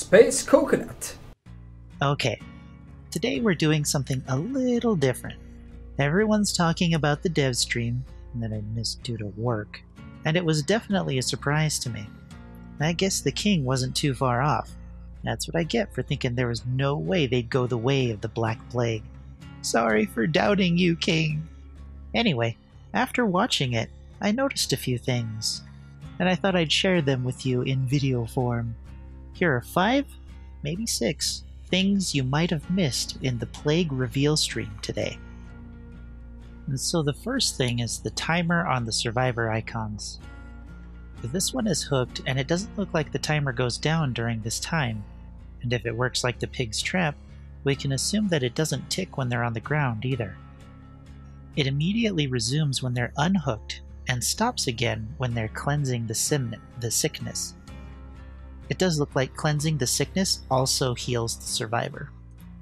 Space Coconut. Okay, today we're doing something a little different. Everyone's talking about the dev stream that I missed due to work, and it was definitely a surprise to me. I guess the king wasn't too far off. That's what I get for thinking there was no way they'd go the way of the Black Plague. Sorry for doubting you, king. Anyway, after watching it, I noticed a few things, and I thought I'd share them with you in video form. Here are 5, maybe 6, things you might have missed in the Plague reveal stream today. And so the first thing is the timer on the survivor icons. This one is hooked, and it doesn't look like the timer goes down during this time. And if it works like the pig's trap, we can assume that it doesn't tick when they're on the ground either. It immediately resumes when they're unhooked, and stops again when they're cleansing the sickness. It does look like cleansing the sickness also heals the survivor.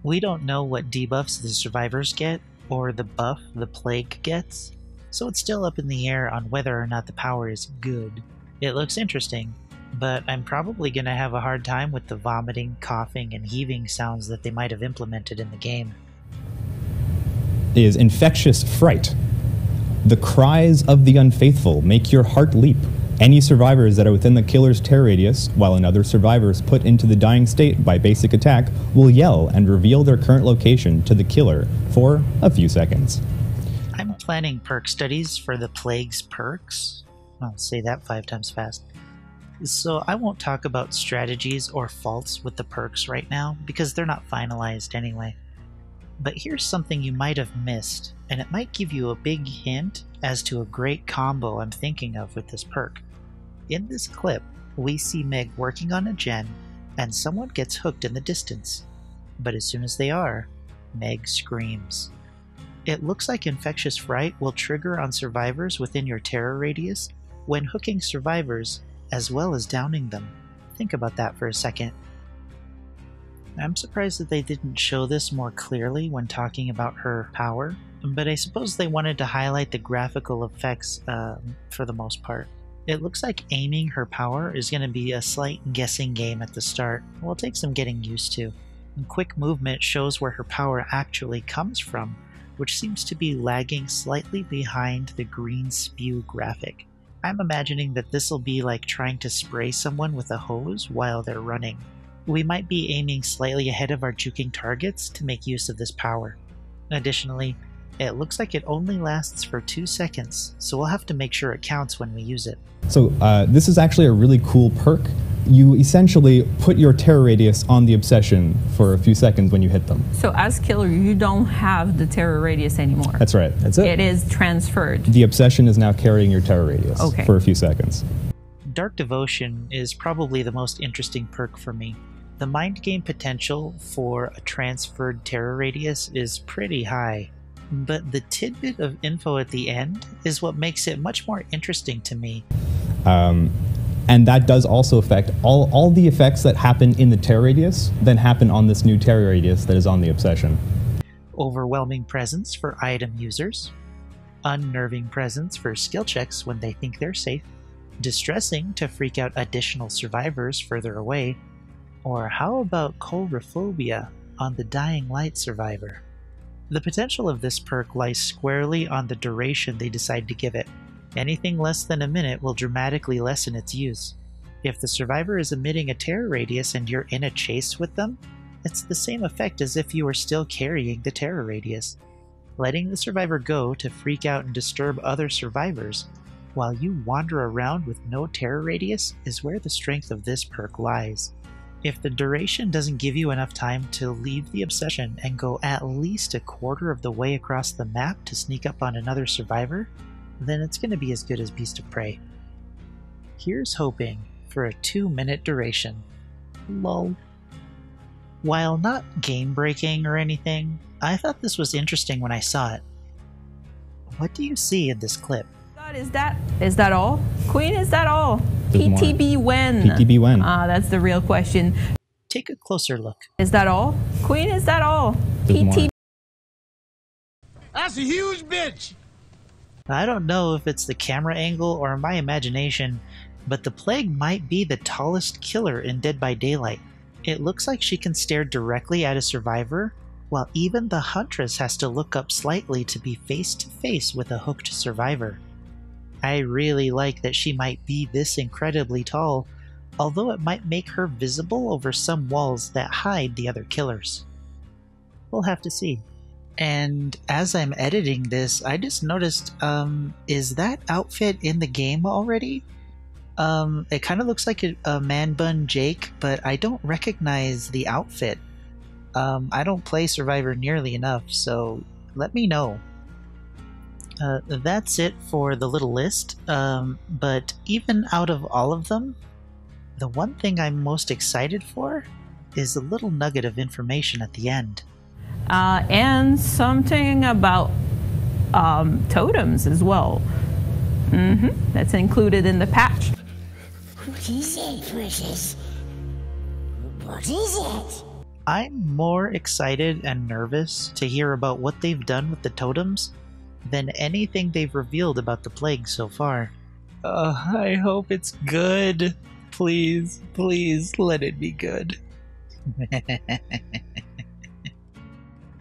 We don't know what debuffs the survivors get, or the buff the plague gets, so it's still up in the air on whether or not the power is good. It looks interesting, but I'm probably going to have a hard time with the vomiting, coughing, and heaving sounds that they might have implemented in the game. Is infectious fright. The cries of the unfaithful make your heart leap. Any survivors that are within the killer's terror radius, while another survivor is put into the dying state by basic attack, will yell and reveal their current location to the killer for a few seconds. I'm planning perk studies for the Plague's perks. I'll say that 5 times fast. So I won't talk about strategies or faults with the perks right now, because they're not finalized anyway. But here's something you might have missed, and it might give you a big hint as to a great combo I'm thinking of with this perk. In this clip, we see Meg working on a gen, and someone gets hooked in the distance. But as soon as they are, Meg screams. It looks like Infectious Fright will trigger on survivors within your terror radius when hooking survivors as well as downing them. Think about that for a second. I'm surprised that they didn't show this more clearly when talking about her power, but I suppose they wanted to highlight the graphical effects for the most part. It looks like aiming her power is going to be a slight guessing game at the start. Will take some getting used to. And quick movement shows where her power actually comes from, which seems to be lagging slightly behind the green spew graphic. I'm imagining that this will be like trying to spray someone with a hose while they're running. We might be aiming slightly ahead of our juking targets to make use of this power. Additionally, it looks like it only lasts for 2 seconds, so we'll have to make sure it counts when we use it. So this is actually a really cool perk. You essentially put your terror radius on the obsession for a few seconds when you hit them. So as killer, you don't have the terror radius anymore. That's right. That's it. It is transferred. The obsession is now carrying your terror radius for a few seconds. Dark Devotion is probably the most interesting perk for me. The mind game potential for a transferred terror radius is pretty high, but the tidbit of info at the end is what makes it much more interesting to me. And that does also affect all the effects that happen in the terror radius, then happen on this new terror radius that is on the obsession. Overwhelming presence for item users, unnerving presence for skill checks when they think they're safe, distressing to freak out additional survivors further away, or how about coulrophobia on the dying light survivor? The potential of this perk lies squarely on the duration they decide to give it. Anything less than a minute will dramatically lessen its use. If the survivor is emitting a terror radius and you're in a chase with them, it's the same effect as if you were still carrying the terror radius. Letting the survivor go to freak out and disturb other survivors while you wander around with no terror radius is where the strength of this perk lies. If the duration doesn't give you enough time to leave the obsession and go at least a quarter of the way across the map to sneak up on another survivor, then it's going to be as good as Beast of Prey. Here's hoping for a 2-minute duration. Lol. While not game-breaking or anything, I thought this was interesting when I saw it. What do you see in this clip? God, is that all? Queen, is that all? There's PTB more. when? PTB when? That's the real question. Take a closer look. Is that all? Queen, is that all? There's PTB. more. That's a huge bitch! I don't know if it's the camera angle or my imagination, but the Plague might be the tallest killer in Dead by Daylight. It looks like she can stare directly at a survivor, while even the huntress has to look up slightly to be face to face with a hooked survivor. I really like that she might be this incredibly tall, although it might make her visible over some walls that hide the other killers. We'll have to see. And as I'm editing this, I just noticed, is that outfit in the game already? It kind of looks like a man bun Jake, but I don't recognize the outfit. I don't play Survivor nearly enough, so let me know. That's it for the little list, but even out of all of them, the one thing I'm most excited for is a little nugget of information at the end. And something about totems as well. That's included in the patch. What is it, Precious? What is it? I'm more excited and nervous to hear about what they've done with the totems than anything they've revealed about the plague so far. I hope it's good. Please, please let it be good.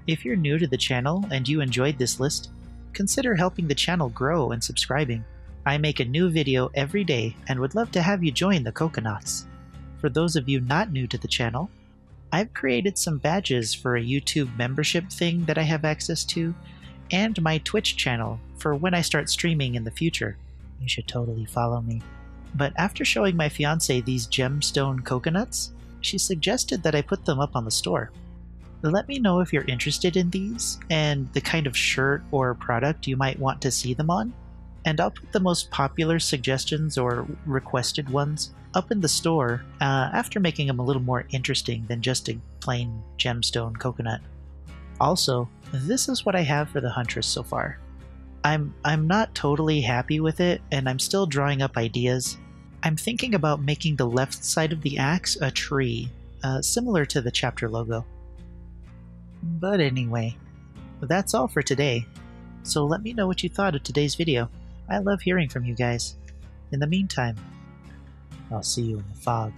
If you're new to the channel and you enjoyed this list, consider helping the channel grow and subscribing. I make a new video every day and would love to have you join the Coconauts. For those of you not new to the channel, I've created some badges for a YouTube membership thing that I have access to, and my Twitch channel for when I start streaming in the future. You should totally follow me. But after showing my fiance these gemstone coconuts, she suggested that I put them up on the store. Let me know if you're interested in these and the kind of shirt or product you might want to see them on, and I'll put the most popular suggestions or requested ones up in the store after making them a little more interesting than just a plain gemstone coconut. Also, this is what I have for the Huntress so far. I'm not totally happy with it, and I'm still drawing up ideas. I'm thinking about making the left side of the axe a tree, similar to the chapter logo. But anyway, that's all for today, so let me know what you thought of today's video. I love hearing from you guys. In the meantime, I'll see you in the fog.